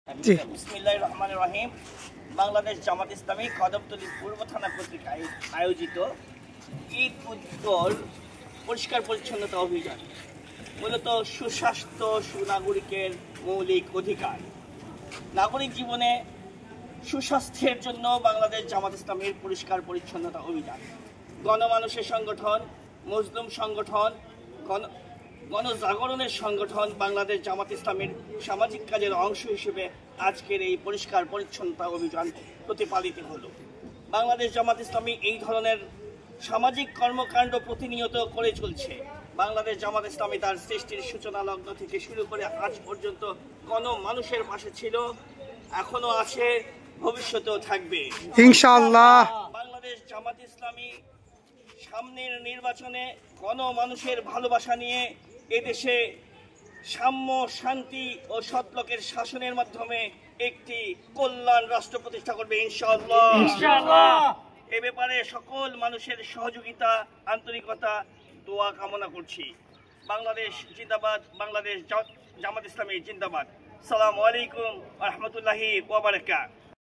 বিসমিল্লাহির রহমানির রহিম। বাংলাদেশ জামাত ইসলামী কদমতলী পূর্ব থানা কর্তৃক আয়োজিত ঈদ উদ্দোল পরিষ্কার পরিচ্ছন্নতা অভিযান মূলত সুস্বাস্থ্য সুনাগরিকের মৌলিক অধিকার। নাগরিক জীবনে সুস্বাস্থ্যের জন্য বাংলাদেশ জামাত ইসলামীর পরিষ্কার পরিচ্ছন্নতা অভিযান গণমানুষের সংগঠন, মজলুম সংগঠন, গণজাগরণের সংগঠন বাংলাদেশ জামাত ইসলামীর সামাজিক কাজের অংশ হিসেবে আজকের এই পরিষ্কার পরিচ্ছন্নতা অভিযান প্রতিপালিত হলো। বাংলাদেশ জামাত ইসলামী এই ধরনের সামাজিক কর্মকাণ্ড প্রতিনিয়ত করে চলছে। বাংলাদেশ জামাত ইসলামী তার সৃষ্টির সূচনা লগ্ন থেকে শুরু করে আজ পর্যন্ত মানুষের পাশে ছিল, এখনো আছে, ভবিষ্যতেও থাকবে ইনশাআল্লাহ। বাংলাদেশ জামাত ইসলামী সামনের নির্বাচনে মানুষের ভালোবাসা নিয়ে এদেশে সাম্য, শান্তি ও সৎলোকের শাসনের মাধ্যমে একটি কল্যাণ রাষ্ট্র প্রতিষ্ঠা করবে ইনশাআল্লাহ। এ ব্যাপারে সকল মানুষের সহযোগিতা, আন্তরিকতা, দোয়া কামনা করছি। বাংলাদেশ জিন্দাবাদ, বাংলাদেশ জামাত ইসলামী জিন্দাবাদ। আসসালামু আলাইকুম ওয়া রাহমাতুল্লাহি ওয়া বারাকাতুহু।